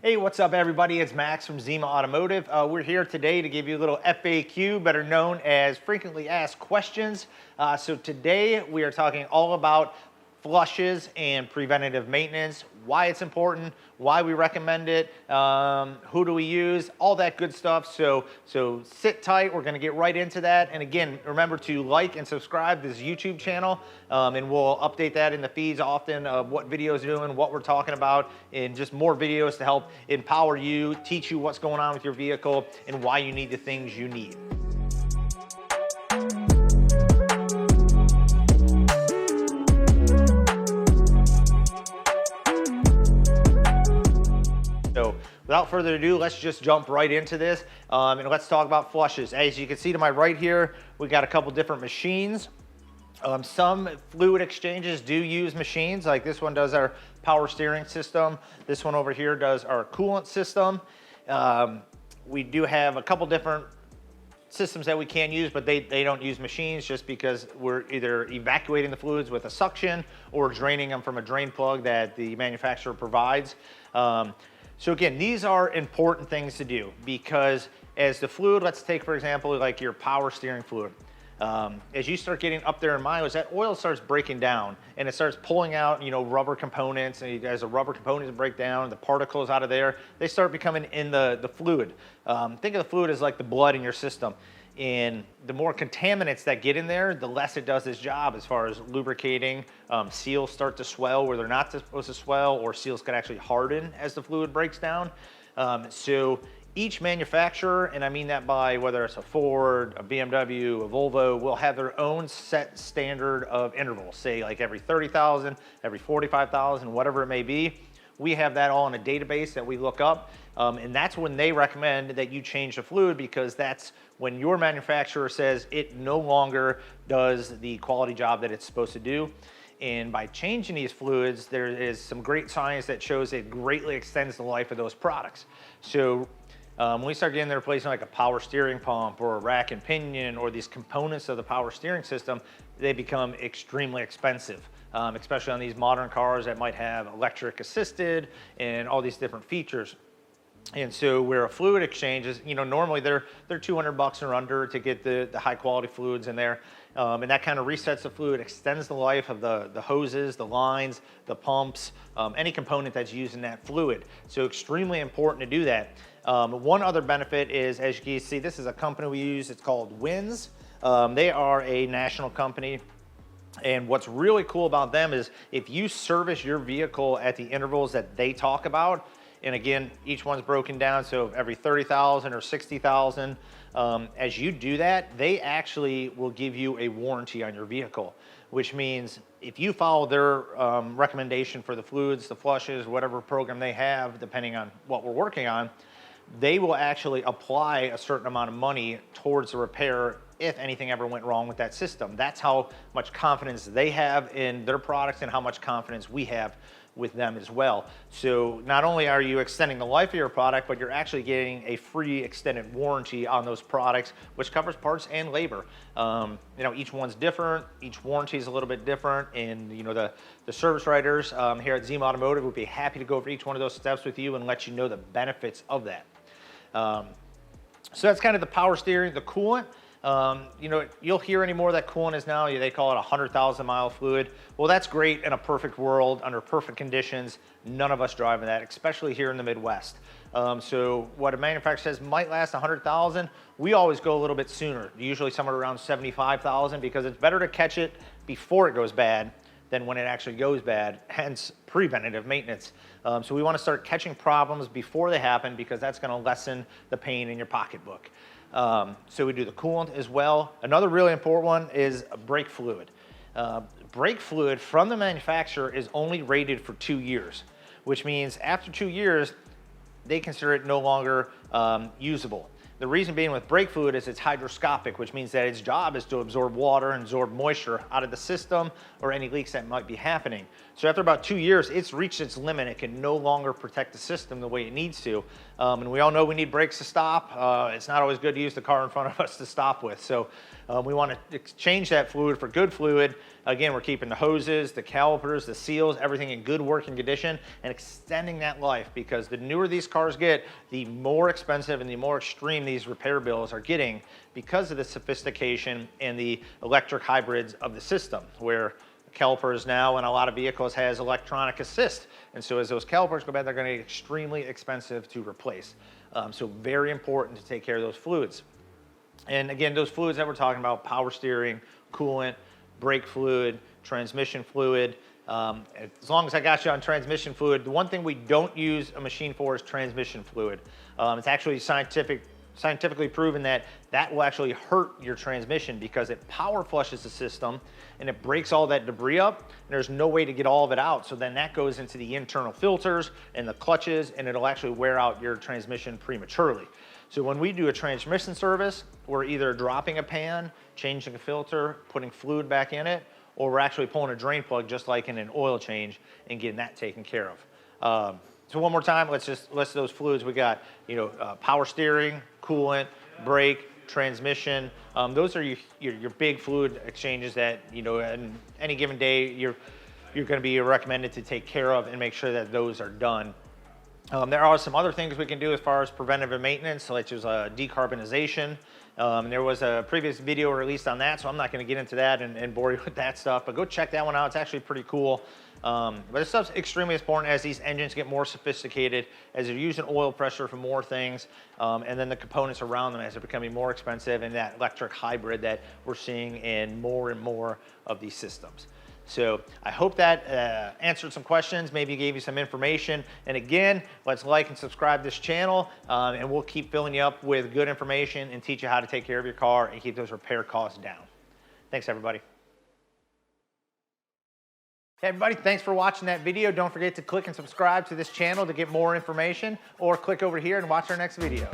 Hey, what's up everybody? It's Max from Zima Automotive. We're here today to give you a little FAQ, better known as frequently asked questions. So today we are talking all about flushes and preventative maintenance, why it's important, why we recommend it, who do we use, all that good stuff. So sit tight, we're gonna get right into that. And again, remember to like and subscribe to this YouTube channel, and we'll update that in the feeds often of what videos are doing, what we're talking about, and just more videos to help empower you, teach you what's going on with your vehicle, and why you need the things you need. So without further ado, let's just jump right into this, and let's talk about flushes. As you can see to my right here, we got a couple different machines. Some fluid exchanges do use machines, like this one does our power steering system. This one over here does our coolant system. We do have a couple different systems that we can use, but they don't use machines just because we're either evacuating the fluids with a suction or draining them from a drain plug that the manufacturer provides. So again, these are important things to do because as the fluid, let's take for example, like your power steering fluid. As you start getting up there in mileage, that oil starts breaking down and it starts pulling out, rubber components, and as the rubber components break down, the particles out of there, they start becoming in the fluid. Think of the fluid as like the blood in your system. And the more contaminants that get in there, the less it does its job as far as lubricating. Seals start to swell where they're not supposed to swell, or seals can actually harden as the fluid breaks down. So each manufacturer, and I mean that by whether it's a Ford, a BMW, a Volvo, will have their own set standard of intervals, say like every 30,000, every 45,000, whatever it may be. We have that all in a database that we look up, and that's when they recommend that you change the fluid, because that's when your manufacturer says it no longer does the quality job that it's supposed to do. And by changing these fluids, there is some great science that shows it greatly extends the life of those products. So when we start getting to replacing like a power steering pump or a rack and pinion or these components of the power steering system, they become extremely expensive, especially on these modern cars that might have electric assisted and all these different features. And so where a fluid exchange is, normally they're $200 or under to get the high quality fluids in there. And that kind of resets the fluid, extends the life of the hoses, the lines, the pumps, any component that's used in that fluid. So extremely important to do that. One other benefit is, as you can see, this is a company we use, it's called Wins. They are a national company. And what's really cool about them is if you service your vehicle at the intervals that they talk about, and again, each one's broken down, so every 30,000 or 60,000, as you do that, they actually will give you a warranty on your vehicle, which means if you follow their recommendation for the fluids, the flushes, whatever program they have, depending on what we're working on, they will actually apply a certain amount of money towards the repair if anything ever went wrong with that system. That's how much confidence they have in their products and how much confidence we have with them as well. So not only are you extending the life of your product, but you're actually getting a free extended warranty on those products, which covers parts and labor. Each one's different, each warranty is a little bit different, and the service writers here at Zima Automotive would be happy to go over each one of those steps with you and let you know the benefits of that. So that's kind of the power steering, the coolant. You'll hear any more of that coolant is now, they call it a 100,000 mile fluid. Well, that's great in a perfect world, under perfect conditions. None of us driving that, especially here in the Midwest. So what a manufacturer says might last 100,000, we always go a little bit sooner, usually somewhere around 75,000, because it's better to catch it before it goes bad than when it actually goes bad, hence preventative maintenance. So we want to start catching problems before they happen, because that's going to lessen the pain in your pocketbook. So we do the coolant as well. Another really important one is brake fluid. Brake fluid from the manufacturer is only rated for 2 years, which means after 2 years, they consider it no longer usable. The reason being with brake fluid is it's hydroscopic, which means that its job is to absorb water and absorb moisture out of the system or any leaks that might be happening. So after about 2 years, it's reached its limit. It can no longer protect the system the way it needs to. And we all know we need brakes to stop. It's not always good to use the car in front of us to stop with. So we want to exchange that fluid for good fluid Again, we're keeping the hoses, the calipers, the seals, everything in good working condition and extending that life, because the newer these cars get, the more expensive and the more extreme these repair bills are getting because of the sophistication and the electric hybrids of the system, where calipers now in a lot of vehicles has electronic assist. And so as those calipers go bad, they're going to get extremely expensive to replace. So very important to take care of those fluids. And again, those fluids that we're talking about: power steering, coolant, brake fluid, transmission fluid. As long as I got you on transmission fluid, the one thing we don't use a machine for is transmission fluid. It's actually scientifically proven that that will actually hurt your transmission, because it power flushes the system and it breaks all that debris up, and there's no way to get all of it out. So then that goes into the internal filters and the clutches, and it'll actually wear out your transmission prematurely. So when we do a transmission service, we're either dropping a pan, changing a filter, putting fluid back in it, or we're actually pulling a drain plug just like in an oil change and getting that taken care of. So one more time, let's list those fluids. We got, power steering, coolant, brake, transmission. Those are your big fluid exchanges that, in any given day, you're going to be recommended to take care of and make sure that those are done. There are some other things we can do as far as preventative maintenance, such as decarbonization. There was a previous video released on that, so I'm not going to get into that and bore you with that stuff, but go check that one out. It's actually pretty cool. But this stuff's extremely important as these engines get more sophisticated, as they're using oil pressure for more things, and then the components around them as they're becoming more expensive, and that electric hybrid that we're seeing in more and more of these systems. So I hope that answered some questions, maybe gave you some information. And again, let's like and subscribe to this channel, and we'll keep filling you up with good information and teach you how to take care of your car and keep those repair costs down. Thanks, everybody. Hey everybody, thanks for watching that video. Don't forget to click and subscribe to this channel to get more information, or click over here and watch our next video.